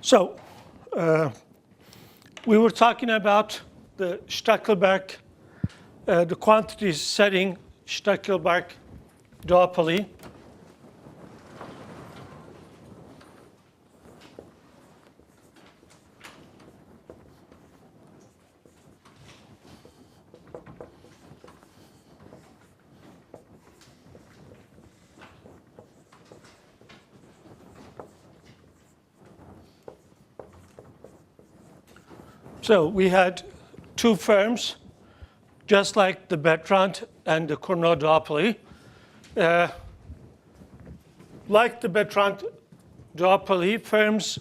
So we were talking about the Stackelberg, the quantity setting Stackelberg duopoly. So we had two firms, just like the Bertrand and the Cournot duopoly. Like the Bertrand duopoly, firms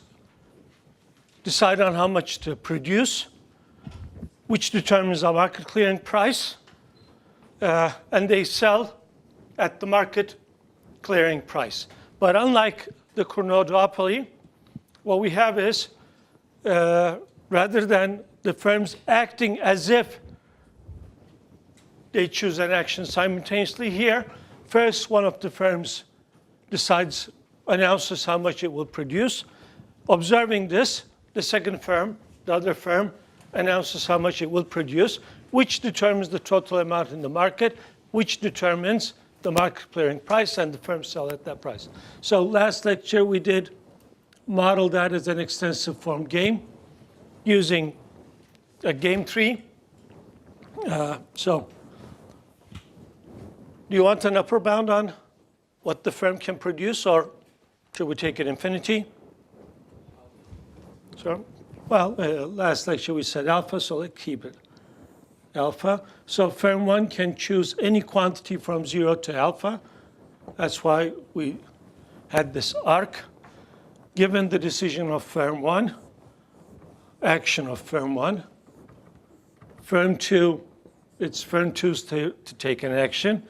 decide on how much to produce, which determines the market clearing price, and they sell at the market clearing price. But unlike the Cournot duopoly, what we have is rather than the firms acting as if they choose an action simultaneously here, first one of the firms announces how much it will produce. Observing this, the second firm, the other firm, announces how much it will produce, which determines the total amount in the market, which determines the market clearing price, and the firms sell at that price. So last lecture we did model that as an extensive form game using a game tree. So do you want an upper bound on what the firm can produce, or should we take it infinity? So, well, last lecture we said alpha, so let's keep it alpha. So firm 1 can choose any quantity from 0 to alpha. That's why we had this arc. Given the decision of firm 1, action of firm 1, firm 2, it's firm 2's to take an action,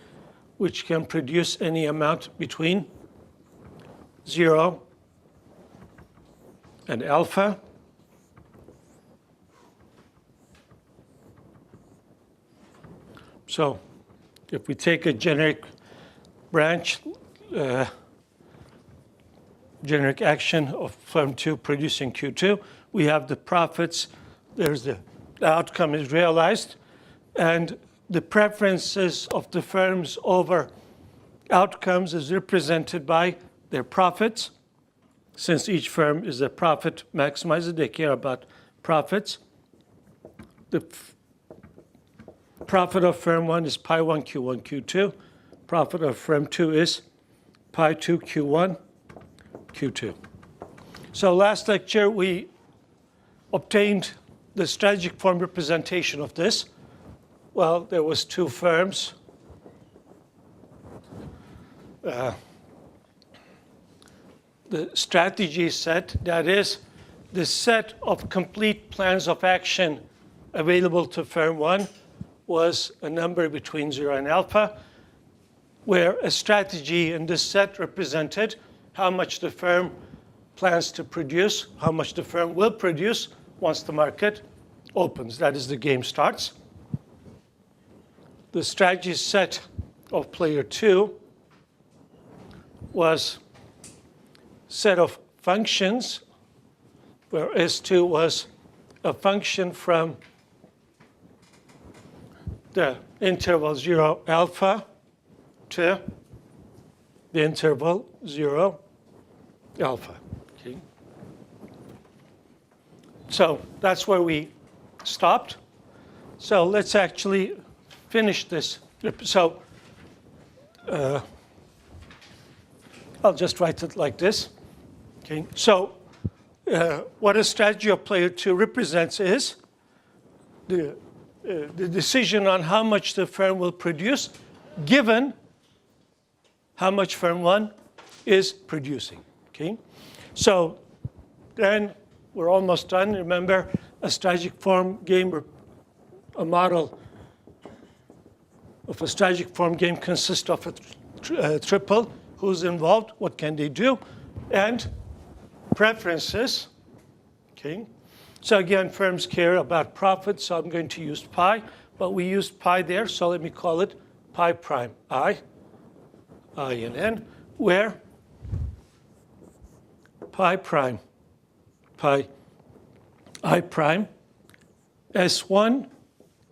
which can produce any amount between 0 and alpha. So if we take a generic branch, generic action of firm 2 producing Q2, we have the profits, the outcome is realized, and the preferences of the firms over outcomes is represented by their profits. Since each firm is a profit maximizer, they care about profits. The profit of firm 1 is pi 1 Q1 Q2. Profit of firm 2 is pi 2 Q1 Q2. So last lecture we obtained the strategic form representation of this. Well, there was two firms. The strategy set, that is, the set of complete plans of action available to firm 1 was a number between 0 and alpha, where a strategy in this set represented how much the firm plans to produce, how much the firm will produce once the market opens. That is, the game starts. The strategy set of player 2 was set of functions, where S2 was a function from the interval 0 alpha to the interval 0 alpha. Okay. So that's where we stopped. So let's actually finish this. So I'll just write it like this. Okay. So what a strategy of player 2 represents is the decision on how much the firm will produce given how much firm 1 is producing. Okay? So then we're almost done. Remember, a strategic form game, a model of a strategic form game consists of a triple. Who's involved? What can they do? And preferences. Okay? So again, firms care about profit, so I'm going to use pi. But we used pi there, so let me call it pi prime I and n, where pi prime pi I prime, S1,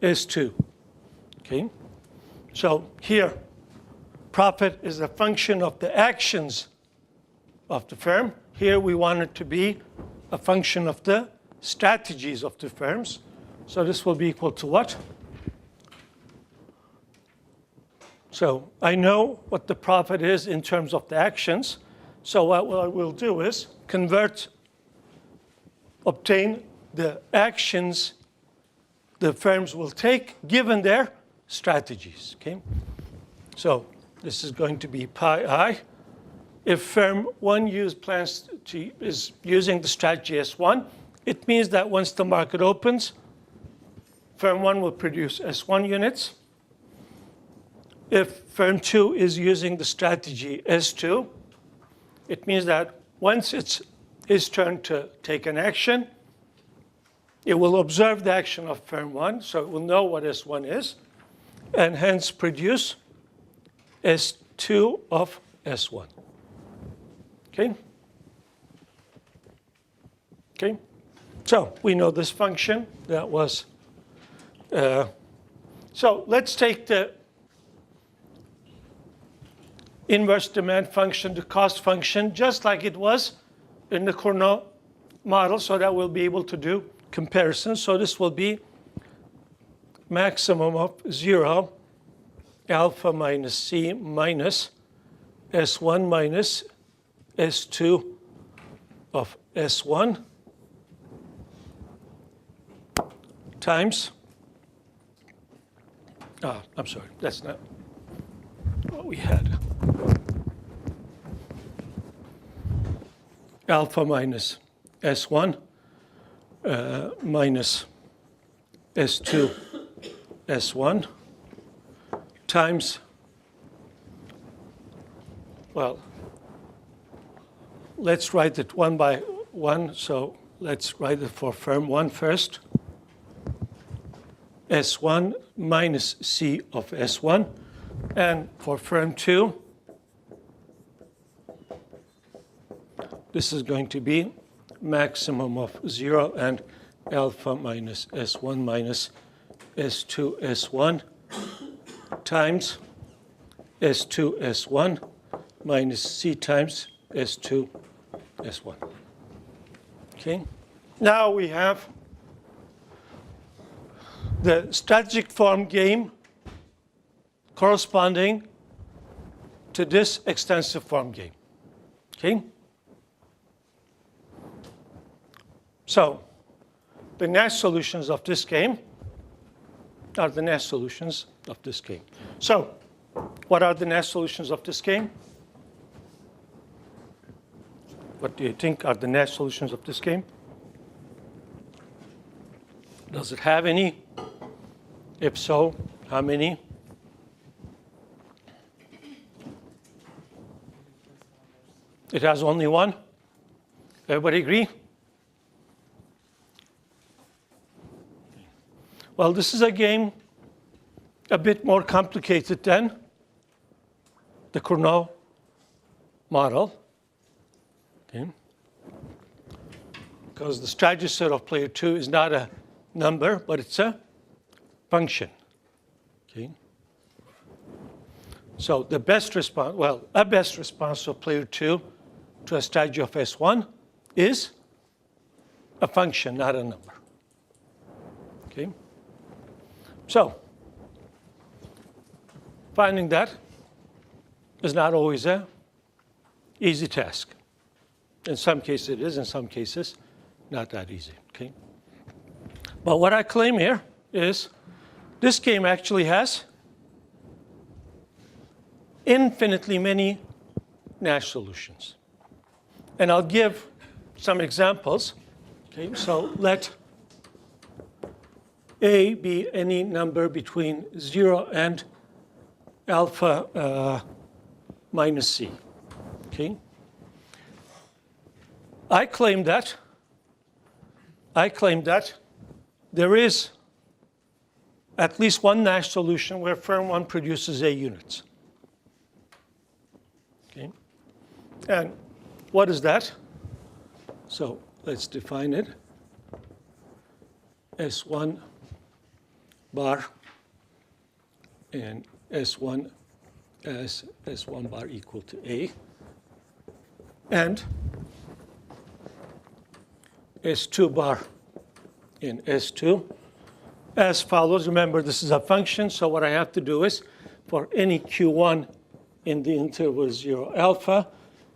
S2. Okay? So here, profit is a function of the actions of the firm. Here we want it to be a function of the strategies of the firms. So this will be equal to what? So I know what the profit is in terms of the actions. So what I will do is obtain the actions the firms will take given their strategies. Okay? So this is going to be pi I. If firm 1 is using the strategy S1, it means that once the market opens, firm 1 will produce S1 units. If firm 2 is using the strategy S2, it means that once it's his turn to take an action, it will observe the action of firm 1, so it will know what S1 is, and hence produce S2 of S1. Okay? Okay? So we know this function. That was, so let's take the inverse demand function, the cost function, just like it was in the Cournot model, so that we'll be able to do comparisons. So this will be maximum of 0, alpha minus C minus S1 minus S2 of S1 times, I'm sorry, that's not what we had. Alpha minus S1 minus S2 S1 times, well, let's write it one by one. So let's write it for firm 1 first. S1 minus C of S1. And for firm 2, this is going to be maximum of 0 and alpha minus S1 minus S2 S1 times S2 S1 minus C times S2 S1. Okay. Now we have the strategic form game corresponding to this extensive form game. Okay? So the Nash solutions of this game are the Nash solutions of this game. So what are the Nash solutions of this game? What do you think are the Nash solutions of this game? Does it have any? If so, how many? It has only one. Everybody agree? Well, this is a game a bit more complicated than the Cournot model. Okay. Because the strategy set of player 2 is not a number, but it's a function. Okay. So the best response, well, a best response of player 2 to a strategy of S1 is a function, not a number. Okay. So finding that is not always an easy task. In some cases it is, in some cases not that easy. Okay. But what I claim here is this game actually has infinitely many Nash solutions. And I'll give some examples. Okay, so let A be any number between 0 and alpha minus C. Okay. I claim that there is at least one Nash solution where firm 1 produces A units. Okay. And what is that? So let's define it. S1 bar and S1 as S1 bar equal to A. And S2 bar in S2 as follows. Remember, this is a function, so what I have to do is for any Q1 in the interval 0 alpha,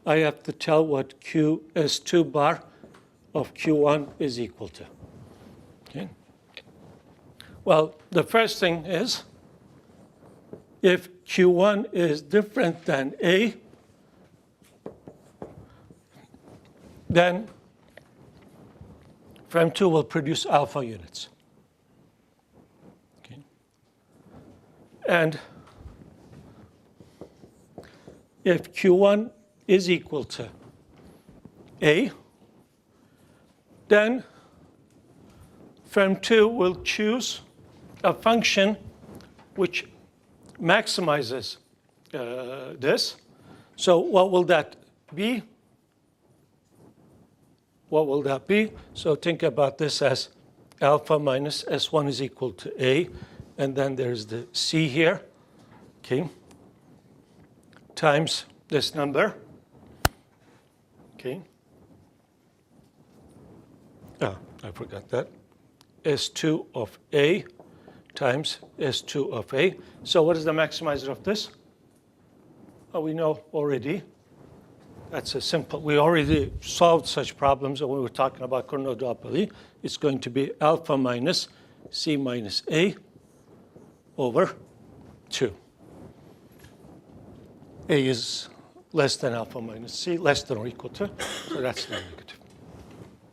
I have to tell what S2 bar of Q1 is equal to. Okay. Well, the first thing is, if Q1 is different than A, then Frem2 will produce alpha units. Okay. And if Q1 is equal to A, then Frem2 will choose a function which maximizes this. So what will that be? What will that be? So think about this as alpha minus S1 is equal to A, and then there's the C here, okay, times this number, okay. Oh, I forgot that. S2 of A times S2 of A. So what is the maximizer of this? Oh, we know already. That's a simple, we already solved such problems when we were talking about Cournot Duopoly. It's going to be alpha minus C minus A over 2. A is less than alpha minus C, less than or equal to, so that's the negative.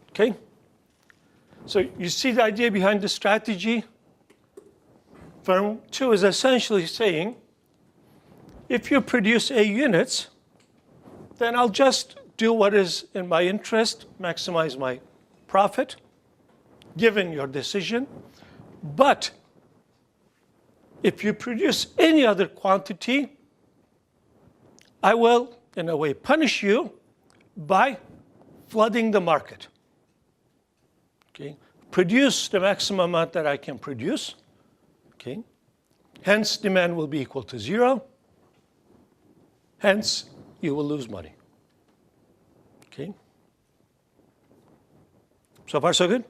Okay? So you see the idea behind the strategy? Frem2 is essentially saying, if you produce A units, then I'll just do what is in my interest, maximize my profit, given your decision. But if you produce any other quantity, I will, in a way, punish you by flooding the market. Okay? Produce the maximum amount that I can produce. Okay? Hence, demand will be equal to 0. Hence, you will lose money. Okay? So far, so good?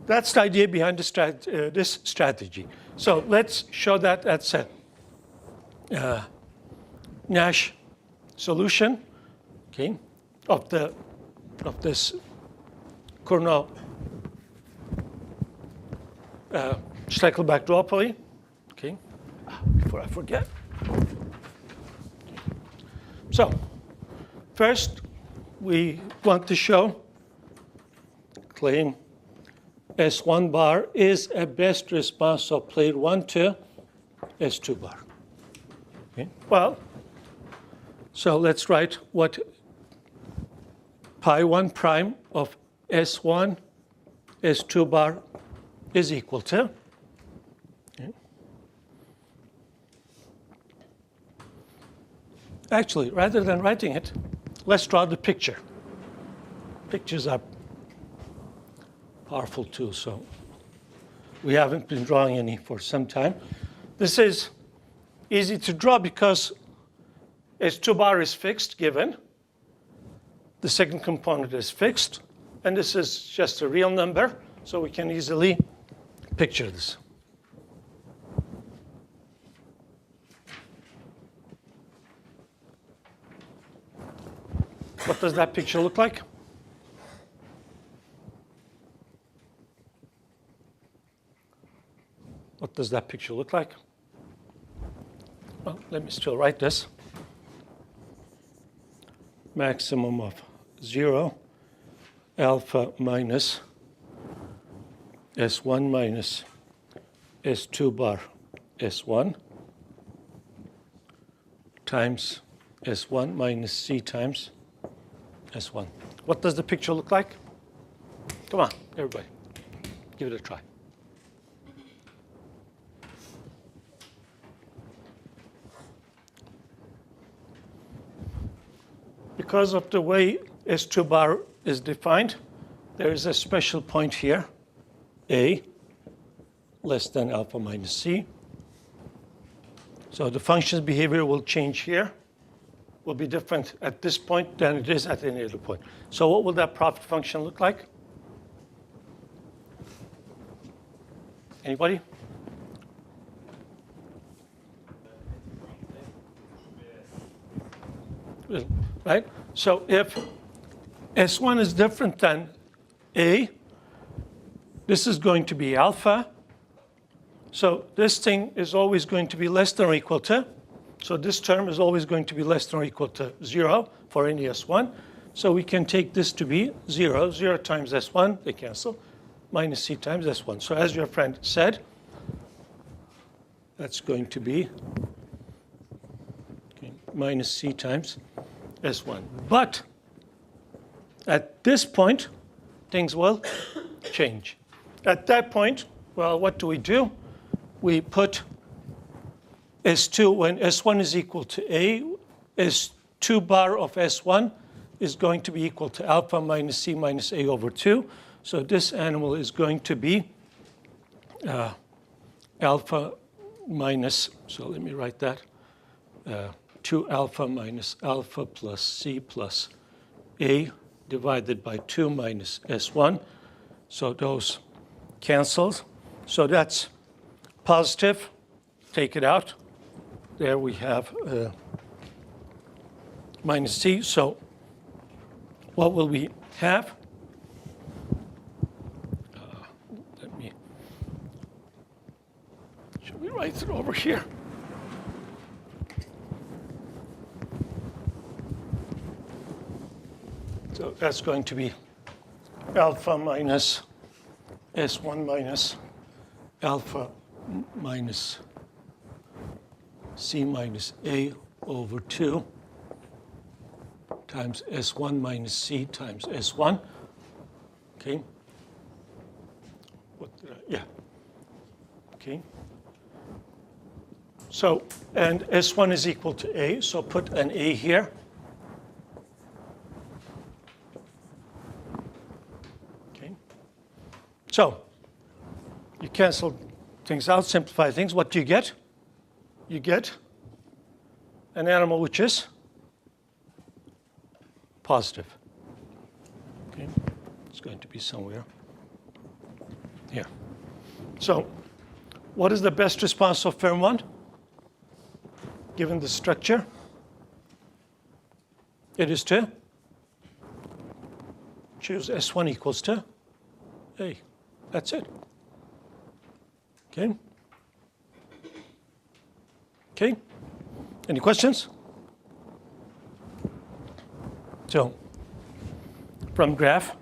That's the idea behind this strategy. So let's show that that's a Nash solution, okay, of this Cournot Stackelberg duopoly. Okay, before I forget. So, first, we want to show, claim S1 bar is a best response of plate 1 to S2 bar. Okay. Well, so let's write what pi 1 prime of S1 S2 bar is equal to. Okay. Actually, rather than writing it, let's draw the picture. Pictures are powerful too, so we haven't been drawing any for some time. This is easy to draw because S2 bar is fixed, given. The second component is fixed, and this is just a real number, so we can easily picture this. What does that picture look like? What does that picture look like? Well, let me still write this. Maximum of 0, alpha minus S1 minus S2 bar S1 times S1 minus C times S1. What does the picture look like? Come on, everybody, give it a try. Because of the way S2 bar is defined, there is a special point here, A less than alpha minus C. So the function's behavior will change here, will be different at this point than it is at any other point. So what will that profit function look like? Anybody? Right? So if S1 is different than A, this is going to be alpha. So this thing is always going to be less than or equal to. So this term is always going to be less than or equal to 0 for any S1. So we can take this to be 0. 0 times S1, they cancel, minus C times S1. So as your friend said, that's going to be minus C times S1. But at this point, things will change. At that point, well, what do? We put S2, when S1 is equal to A, S2 bar of S1 is going to be equal to alpha minus C minus A over 2. So this animal is going to be alpha minus, so let me write that, 2 alpha minus alpha plus C plus A divided by 2 minus S1. So those cancels. So that's positive. Take it out. There we have minus C. So what will we have? Should we write it over here? So that's going to be alpha minus S1 minus alpha minus C minus A over 2 times S1 minus C times S1. Okay. What did I, yeah. Okay. So, and S1 is equal to A, so put an A here. Okay. So, you cancel things out, simplify things. What do you get? You get an animal which is positive. Okay. It's going to be somewhere here. So, what is the best response of firm 1? Given the structure, it is to choose S1 equals to A. That's it. Okay? Okay? Any questions? So, from graph,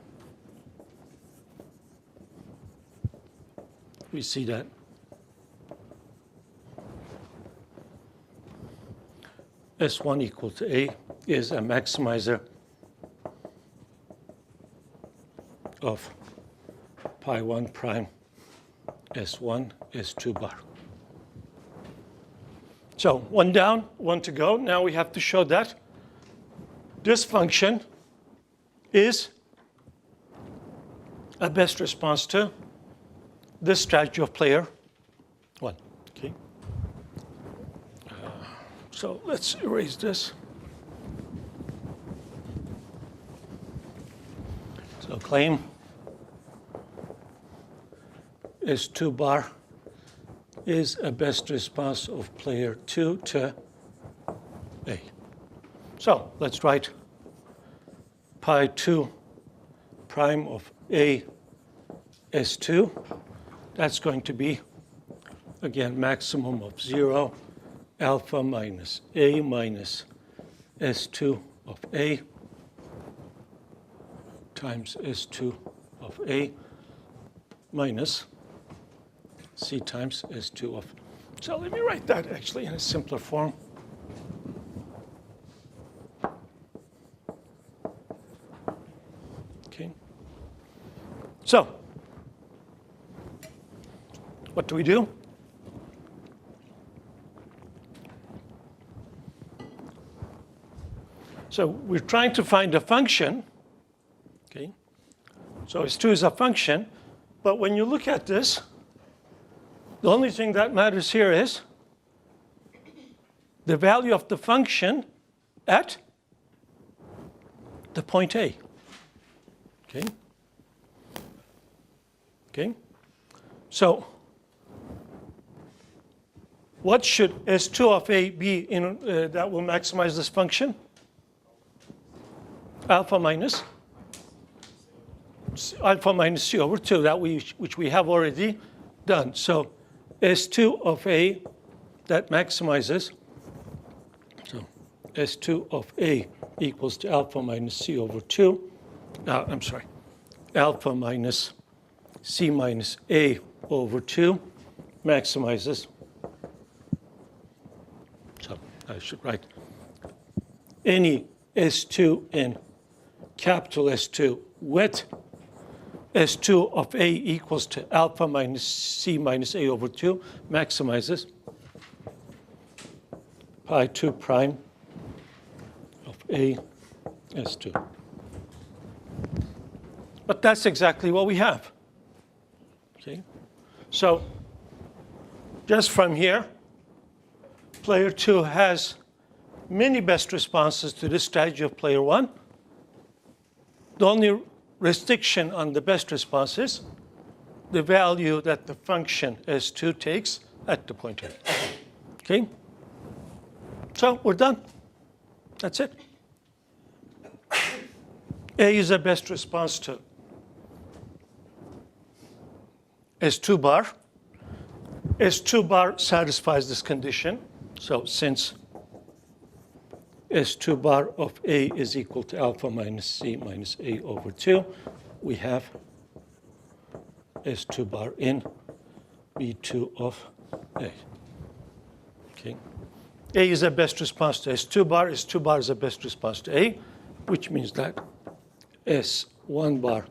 we see that S1 equal to A is a maximizer of pi 1 prime S1 S2 bar. So one down, one to go. Now we have to show that this function is a best response to this strategy of player 1. Okay. So let's erase this. So claim S2 bar is a best response of player 2 to A. So let's write pi 2 prime of A S2. That's going to be, again, maximum of 0, alpha minus A minus S2 of A times S2 of A minus C times S2 of. So let me write that actually in a simpler form. Okay. So what do? So we're trying to find a function, okay? So S2 is a function. But when you look at this, the only thing that matters here is the value of the function at the point A. Okay? Okay? So what should S2 of A be that will maximize this function? Alpha minus C over 2, which we have already done. So S2 of A that maximizes, so S2 of A equals to alpha minus C over 2. Alpha minus C minus A over 2 maximizes. So I should write any S2 in capital S2 with S2 of A equals to alpha minus C minus A over 2 maximizes pi 2 prime of A S2. But that's exactly what we have. Okay? So just from here, player 2 has many best responses to this strategy of player 1. The only restriction on the best response is the value that the function S2 takes at the point A. Okay? So we're done. That's it. A is the best response to S2 bar. S2 bar satisfies this condition. So since S2 bar of A is equal to alpha minus C minus A over 2, we have S2 bar in B2 of A. Okay. A is the best response to S2 bar. S2 bar is the best response to A, which means that S1 bar,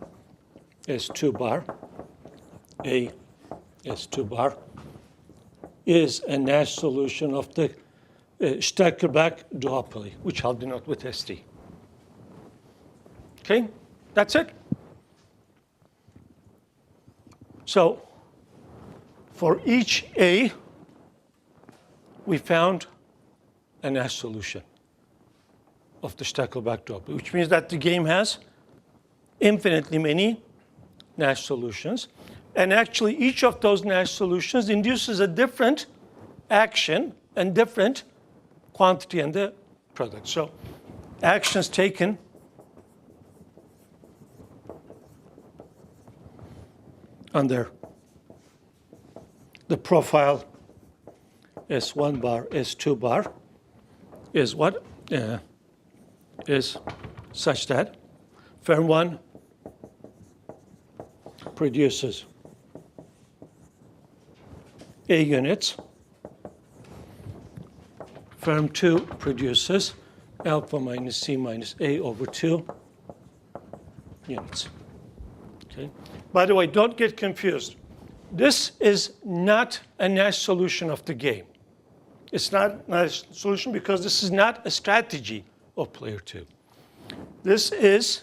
S2 bar, A, S2 bar, is a Nash solution of the Stackelberg duopoly, which I'll denote with ST. Okay, that's it. So for each A, we found a Nash solution of the Stackelberg duopoly, which means that the game has infinitely many Nash solutions. And actually, each of those Nash solutions induces a different action and different quantity in the product. So actions taken under the profile S1 bar, S2 bar is what? Is such that firm 1 produces A units. Firm 2 produces alpha minus C minus A over 2 units. Okay. By the way, don't get confused. This is not a Nash solution of the game. It's not a Nash solution because this is not a strategy of player 2. This is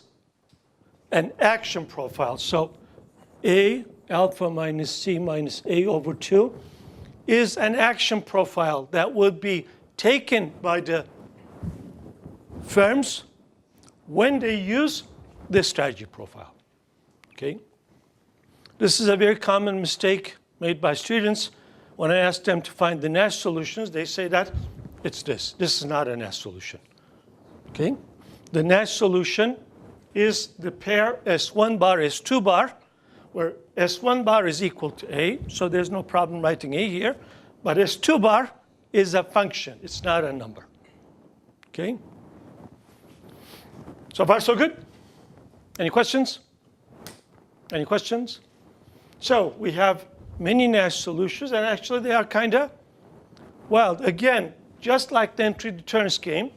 an action profile. So A alpha minus C minus A over 2 is an action profile that would be taken by the firms when they use this strategy profile. Okay? This is a very common mistake made by students. When I ask them to find the Nash solutions, they say that it's this. This is not a Nash solution. Okay? The Nash solution is the pair S1 bar, S2 bar, where S1 bar is equal to A, so there's no problem writing A here, but S2 bar is a function. It's not a number. Okay? So far, so good? Any questions? Any questions? So we have many Nash solutions, and actually they are kind of, well, again, just like the entry deterrence game,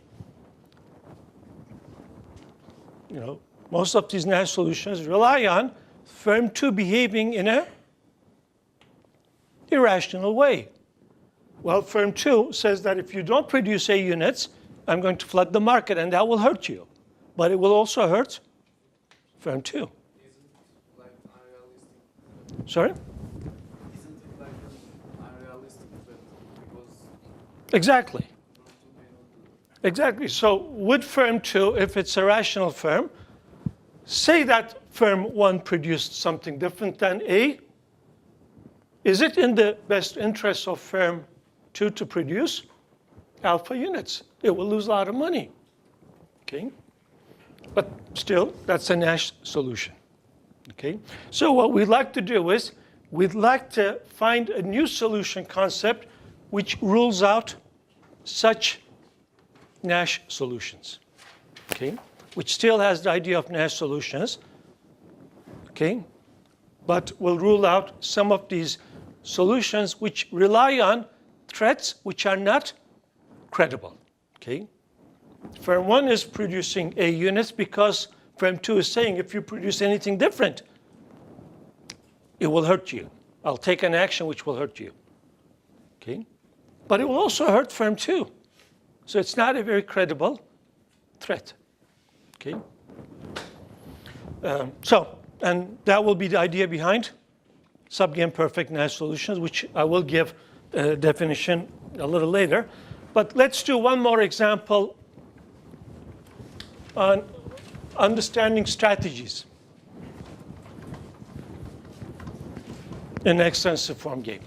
most of these Nash solutions rely on firm 2 behaving in a irrational way. Well, firm 2 says that if you don't produce A units, I'm going to flood the market, and that will hurt you. But it will also hurt firm 2. Sorry? Isn't it like an unrealistic threat? Because Exactly. firm 2 may not do it. Exactly. So with firm 2, if it's a rational firm, say that firm 1 produced something different than A. Is it in the best interest of firm 2 to produce alpha units? It will lose a lot of money. Okay? But still, that's a Nash solution. Okay? So what we'd like to do is we'd like to find a new solution concept which rules out such Nash solutions. Okay? Which still has the idea of Nash solutions. Okay? But will rule out some of these solutions which rely on threats which are not credible. Okay? Firm 1 is producing A units because firm 2 is saying if you produce anything different, it will hurt you. I'll take an action which will hurt you. Okay? But it will also hurt firm 2. So it's not a very credible threat. Okay? And that will be the idea behind subgame perfect Nash solutions, which I will give a definition a little later. But let's do one more example on understanding strategies in an extensive form game.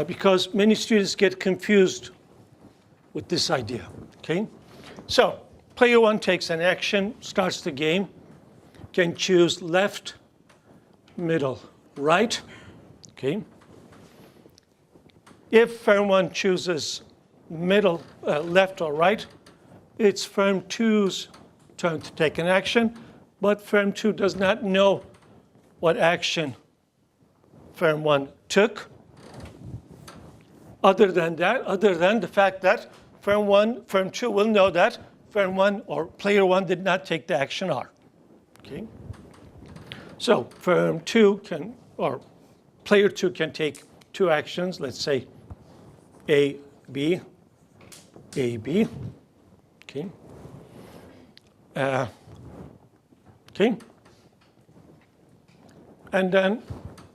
Because many students get confused with this idea. Okay? So player 1 takes an action, starts the game, can choose left, middle, right. Okay? If firm 1 chooses middle, left or right, it's firm 2's turn to take an action, but firm 2 does not know what action firm 1 took. Other than the fact that firm 2 will know that firm 1 or player 1 did not take the action R. Okay? So firm 2 can, or player 2 can take 2 actions, let's say A, B, A, B. Okay. Okay. And then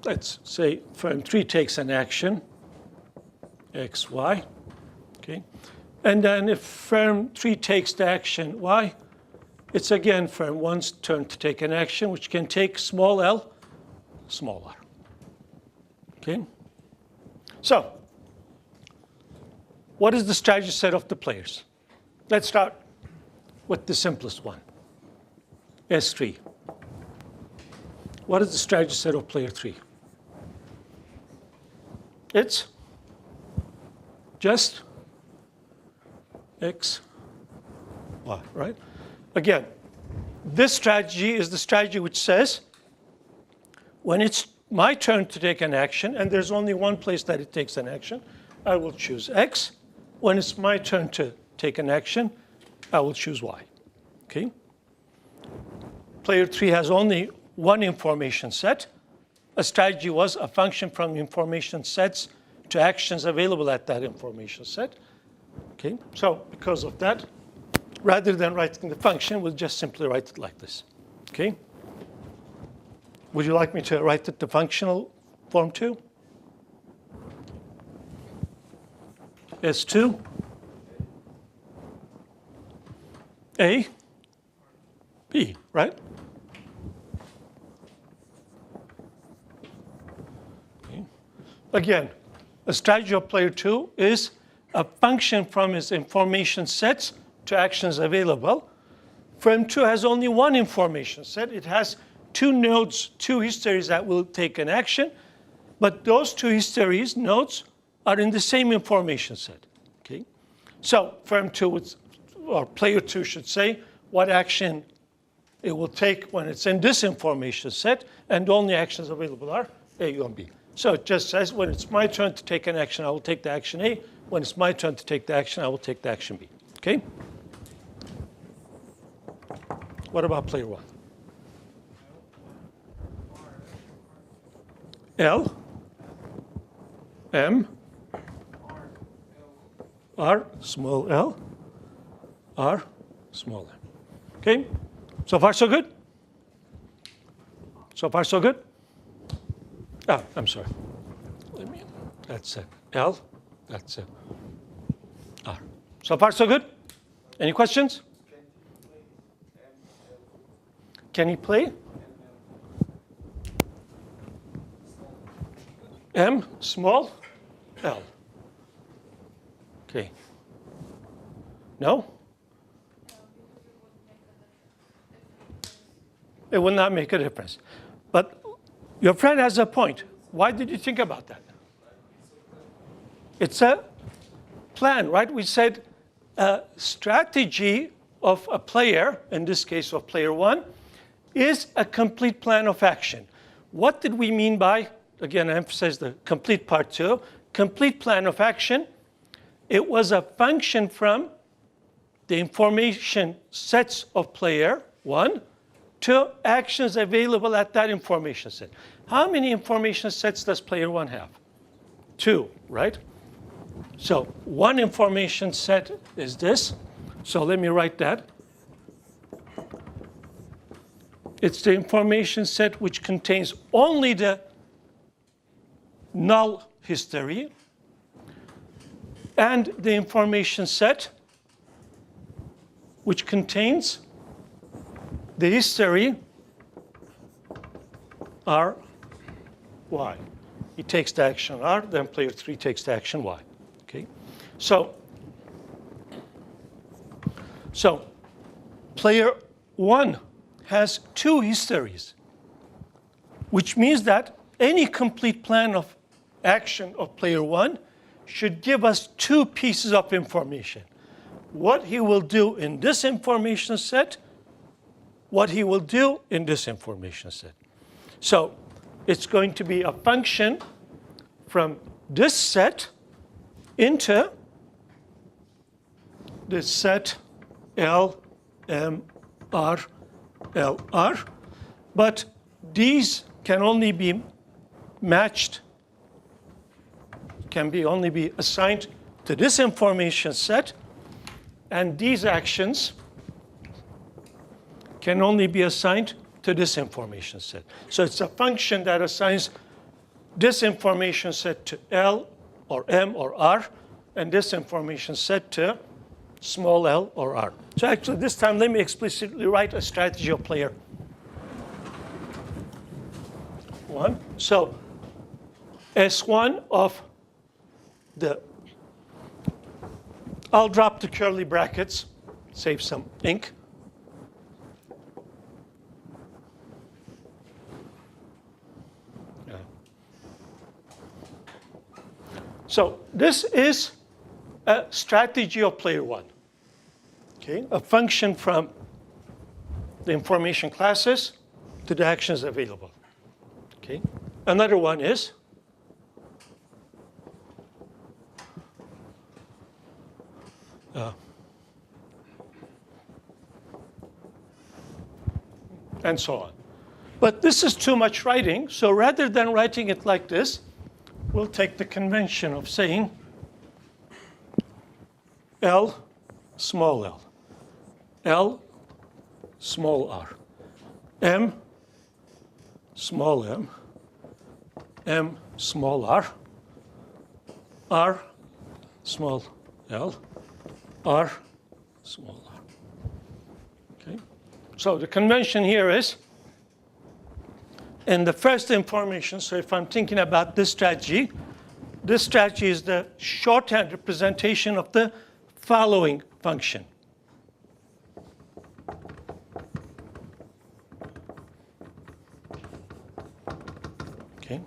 let's say firm 3 takes an action, X, Y. Okay. And then if firm 3 takes the action Y, it's again firm 1's turn to take an action, which can take small l, small r. Okay? So, what is the strategy set of the players? Let's start with the simplest one, S3. What is the strategy set of player 3? It's just X, Y, right? Again, this strategy is the strategy which says when it's my turn to take an action, and there's only one place that it takes an action, I will choose X. When it's my turn to take an action, I will choose Y. Okay? Player 3 has only one information set. A strategy was a function from information sets to actions available at that information set. Okay? So because of that, rather than writing the function, we'll just simply write it like this. Okay? Would you like me to write it the functional form too? S2, A, B, right? Okay. Again, a strategy of player 2 is a function from its information sets to actions available. Firm 2 has only one information set. It has 2 nodes, 2 histories that will take an action, but those 2 histories, nodes, are in the same information set. Okay? So firm 2 would, or player 2 should say what action it will take when it's in this information set, and the only actions available are A, U, and B. So it just says when it's my turn to take an action, I will take the action A. When it's my turn to take the action, I will take the action B. Okay? What about player 1? L, M, R, small l, R, small m. Okay? So far, so good? So far, so good? I'm sorry. That's L, that's R. So far, so good? Any questions? Can he play? M, small, L. Okay. No? It will not make a difference. But your friend has a point. Why did you think about that? It's a plan, right? We said a strategy of a player, in this case of player one, is a complete plan of action. What did we mean by, again, I emphasize the complete part two, complete plan of action? It was a function from the information sets of player one to actions available at that information set. How many information sets does player one have? 2, right? So one information set is this. So let me write that. It's the information set which contains only the null history and the information set which contains the history R, Y. He takes the action R, then player 3 takes the action Y. Okay? So player 1 has 2 histories, which means that any complete plan of action of player 1 should give us 2 pieces of information. What he will do in this information set, what he will do in this information set. So it's going to be a function from this set into this set L, M, R, L, R. But these can only be matched, can only be assigned to this information set. And these actions can only be assigned to this information set. So it's a function that assigns this information set to L or M or R, and this information set to small l or r. So actually this time let me explicitly write a strategy of player 1. So S1 of the, I'll drop the curly brackets, save some ink. So this is a strategy of player 1, okay? A function from the information classes to the actions available, okay? Another one is and so on. But this is too much writing, so rather than writing it like this, we'll take the convention of saying L, small l, L, small r, M, small m, M, small r, R, small l, R, small r. Okay? So the convention here is, in the first information, so if I'm thinking about this strategy is the shorthand representation of the following function. Okay.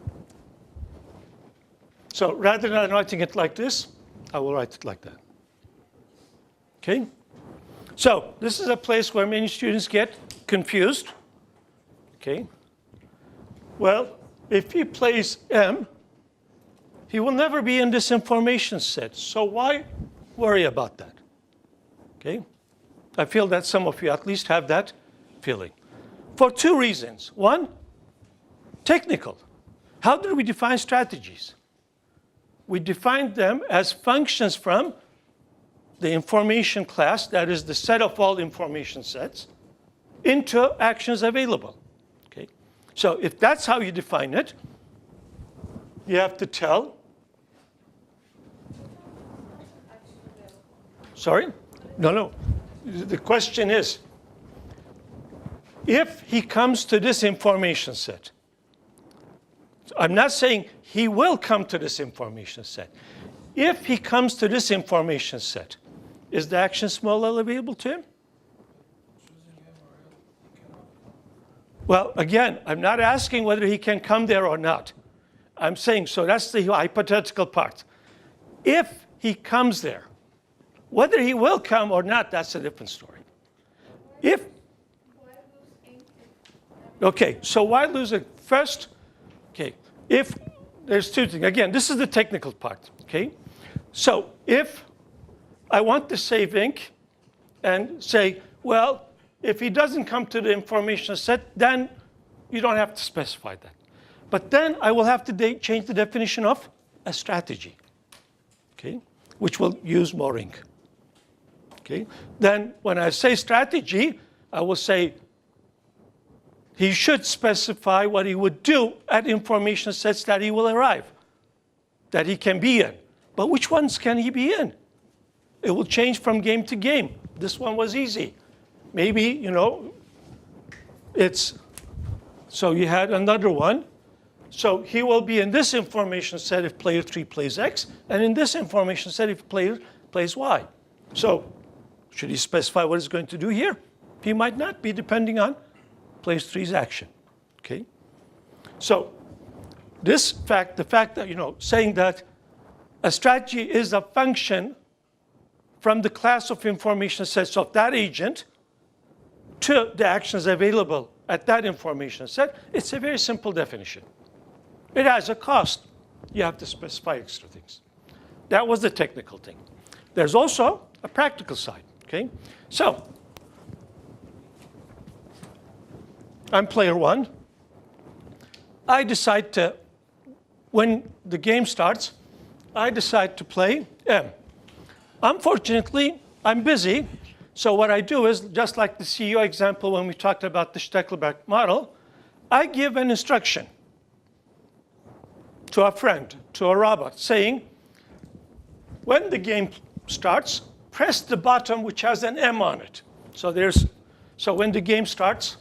So rather than writing it like this, I will write it like that. Okay? So this is a place where many students get confused. Okay? Well, if he plays M, he will never be in this information set. So why worry about that? Okay? I feel that some of you at least have that feeling. For 2 reasons. One, technical. How do we define strategies? We define them as functions from the information class, that is the set of all information sets, into actions available. Okay? So if that's how you define it, you have to tell. Sorry? No. The question is, if he comes to this information set, I'm not saying he will come to this information set. If he comes to this information set, is the action small L available to him? Well, again, I'm not asking whether he can come there or not. I'm saying, so that's the hypothetical part. If he comes there, whether he will come or not, that's a different story. If, okay, so why lose it? First, okay, if there's two things. Again, this is the technical part, okay? So if I want to save ink and say, well, if he doesn't come to the information set, then you don't have to specify that. But then I will have to change the definition of a strategy, okay, which will use more ink. Okay? Then when I say strategy, I will say he should specify what he would do at information sets that he will arrive, that he can be in. But which ones can he be in? It will change from game to game. This one was easy. Maybe, you know, so you had another one. So he will be in this information set if player 3 plays X, and in this information set if player plays Y. So should he specify what he's going to do here? He might not be, depending on player 3's action, okay? So the fact that, you know, saying that a strategy is a function from the class of information sets of that agent to the actions available at that information set, it's a very simple definition. It has a cost. You have to specify extra things. That was the technical thing. There's also a practical side, okay? So I'm player 1. I decide to, when the game starts, I decide to play M. Unfortunately, I'm busy. So what I do is, just like the CEO example when we talked about the Stackelberg model, I give an instruction to a friend, to a robot, saying, when the game starts, press the button which has an M on it. So when the game starts,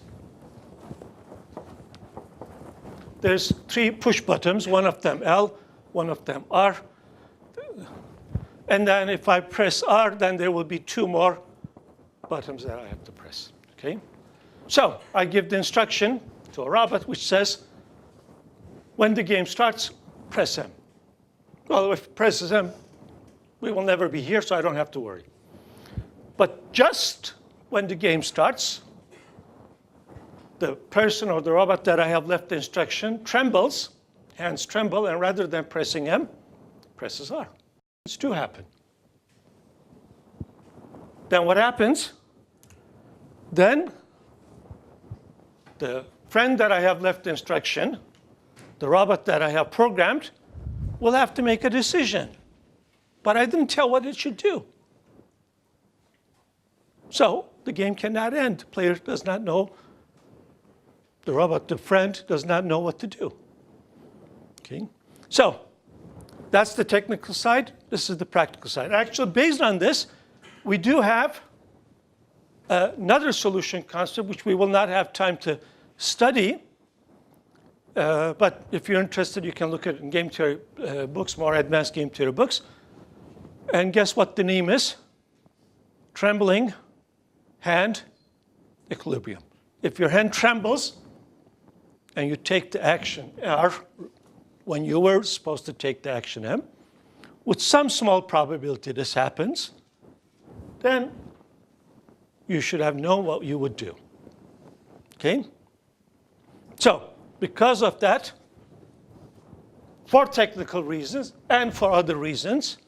there's 3 push buttons, one of them L, one of them R. And then if I press R, then there will be 2 more buttons that I have to press, okay? So I give the instruction to a robot which says, when the game starts, press M. Well, if it presses M, we will never be here, so I don't have to worry. But just when the game starts, the person or the robot that I have left the instruction trembles, hands tremble, and rather than pressing M, presses R. It's to happen. Then what happens? Then the friend that I have left the instruction, the robot that I have programmed, will have to make a decision. But I didn't tell what it should do. So the game cannot end. The player does not know, the robot, the friend, does not know what to do. Okay? So that's the technical side. This is the practical side. Actually, based on this, we do have another solution concept, which we will not have time to study. But if you're interested, you can look at it in game theory books, more advanced game theory books. And guess what the name is? Trembling hand equilibrium. If your hand trembles and you take the action R when you were supposed to take the action M, with some small probability this happens, then you should have known what you would do. Okay? So, because of that, for technical reasons and for other reasons,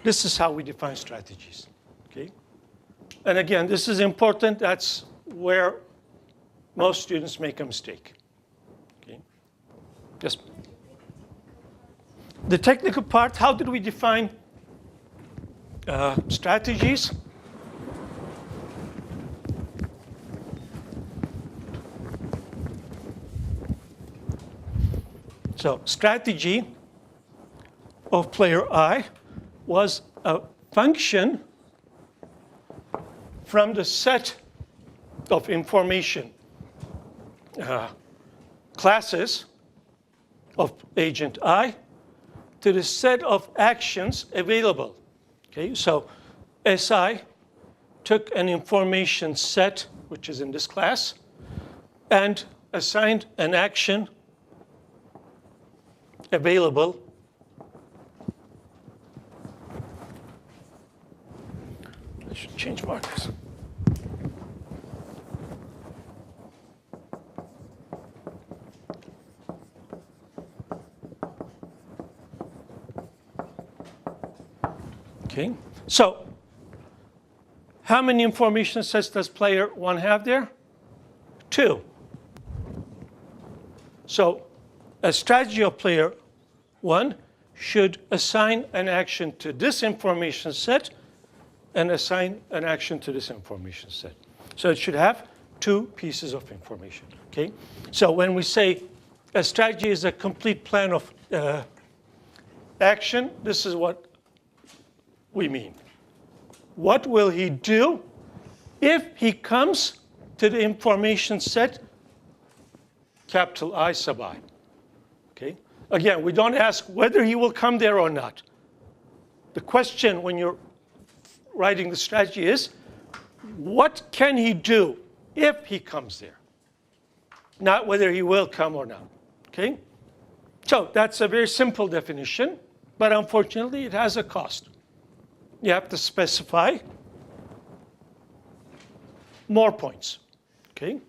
this is how we define strategies. Okay? And again, this is important. That's where most students make a mistake. Okay? Yes? The technical part, how did we define strategies? So strategy of player I was a function from the set of information classes of agent I to the set of actions available. Okay, so SI took an information set, which is in this class, and assigned an action available I should change markers. Okay, so how many information sets does player 1 have there? 2. So a strategy of player 1 should assign an action to this information set and assign an action to this information set. So it should have 2 pieces of information. Okay? So when we say a strategy is a complete plan of action, this is what we mean. What will he do if he comes to the information set capital I sub I? Okay? Again, we don't ask whether he will come there or not. The question when you're writing the strategy is, what can he do if he comes there? Not whether he will come or not. Okay? So that's a very simple definition, but unfortunately it has a cost. You have to specify more points. Okay?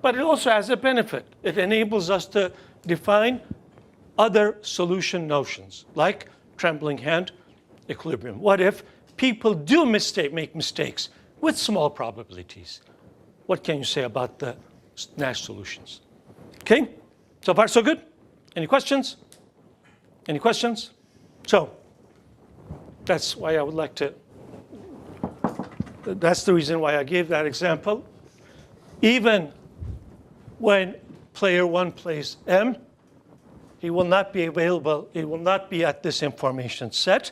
But it also has a benefit. It enables us to define other solution notions, like trembling hand, equilibrium. What if people do make mistakes with small probabilities? What can you say about the Nash solutions? Okay? So far, so good? Any questions? Any questions? So that's why I would like to, that's the reason why I gave that example. Even when player 1 plays M, he will not be available, it will not be at this information set,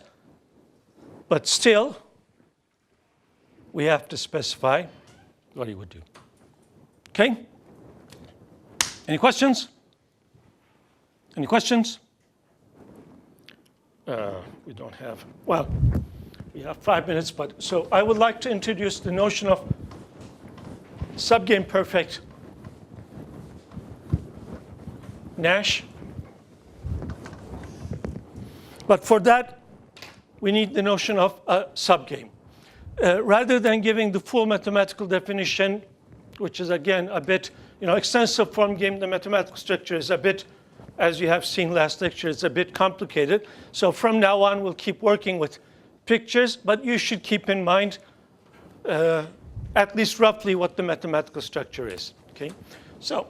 but still, we have to specify what he would do. Okay? Any questions? Any questions? We don't have, well, we have 5 minutes, but so I would like to introduce the notion of subgame perfect Nash. But for that, we need the notion of a subgame. Rather than giving the full mathematical definition, which is again a bit, extensive form game, the mathematical structure is a bit, as you have seen last lecture, it's a bit complicated. So from now on, we'll keep working with pictures, but you should keep in mind at least roughly what the mathematical structure is. Okay? So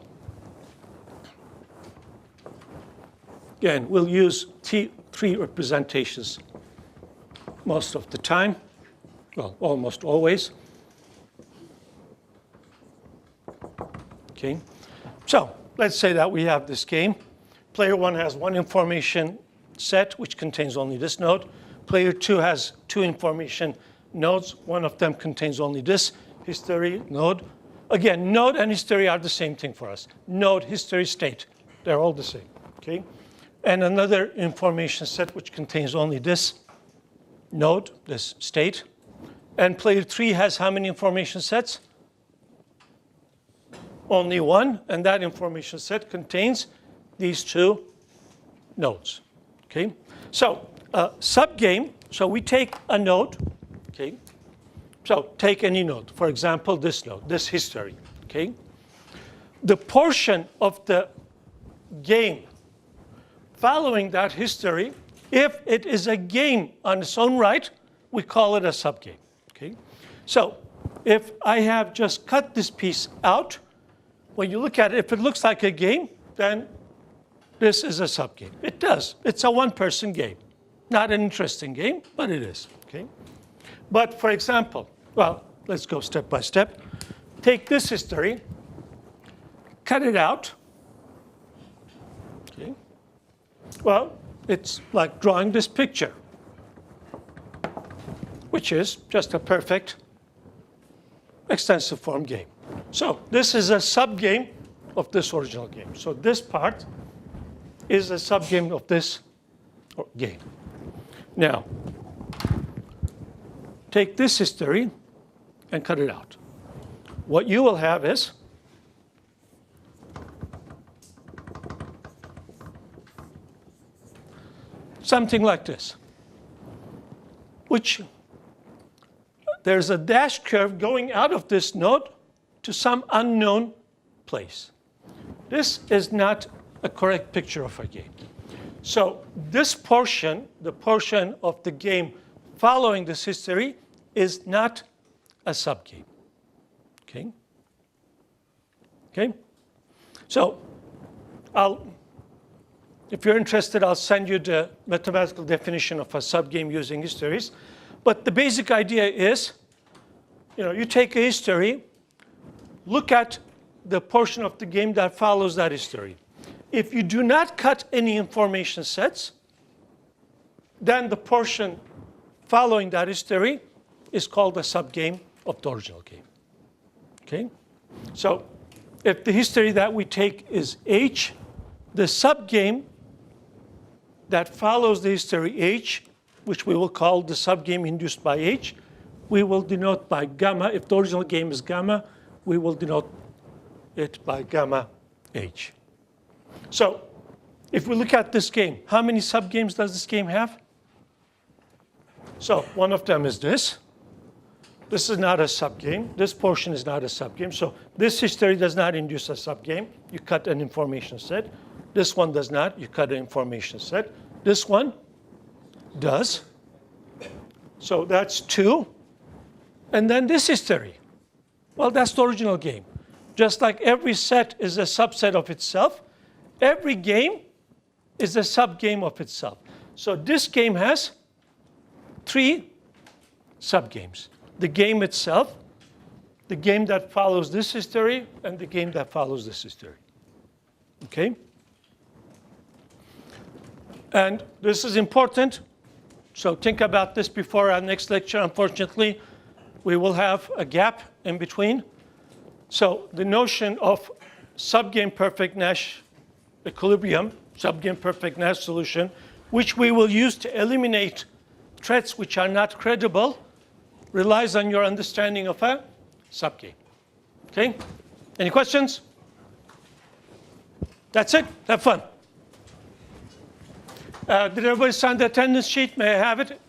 again, we'll use three representations most of the time, well, almost always. Okay, so let's say that we have this game. Player 1 has one information set, which contains only this node. Player 2 has two information nodes. One of them contains only this history node. Again, node and history are the same thing for us. Node, history, state, they're all the same. Okay, and another information set which contains only this node, this state. And player 3 has how many information sets? Only one, and that information set contains these two nodes. Okay, so subgame. So we take a node. Okay, so take any node. For example, this node, this history. Okay, the portion of the game following that history, if it is a game on its own right, we call it a subgame. Okay, so if I have just cut this piece out, when you look at it, if it looks like a game, then this is a subgame. It does. It's a one-person game. Not an interesting game, but it is. Okay. But for example, well, let's go step by step. Take this history, cut it out. Okay. Well, it's like drawing this picture, which is just a perfect extensive form game. So this is a sub-game of this original game. So this part is a sub-game of this game. Now, take this history and cut it out. What you will have is something like this, which there's a dash curve going out of this node to some unknown place. This is not a correct picture of a game. So this portion, the portion of the game following this history, is not a subgame. Okay? Okay? So if you're interested, I'll send you the mathematical definition of a subgame using histories. But the basic idea is, you take a history, look at the portion of the game that follows that history. If you do not cut any information sets, then the portion following that history is called a subgame of the original game. Okay? So if the history that we take is H, the subgame that follows the history H, which we will call the subgame induced by H, we will denote by gamma. If the original game is gamma, we will denote it by gamma H. So if we look at this game, how many subgames does this game have? So one of them is this. This is not a subgame. This portion is not a subgame. So this history does not induce a subgame. You cut an information set. This one does not. You cut an information set. This one does. So that's 2. And then this history. Well, that's the original game. Just like every set is a subset of itself, every game is a subgame of itself. So this game has 3 subgames. The game itself, the game that follows this history, and the game that follows this history. Okay? And this is important. So think about this before our next lecture. Unfortunately, we will have a gap in between. So the notion of subgame perfect Nash equilibrium, subgame perfect Nash solution, which we will use to eliminate threats which are not credible, relies on your understanding of a subgame. Okay? Any questions? That's it. Have fun. Did everybody sign the attendance sheet? May I have it?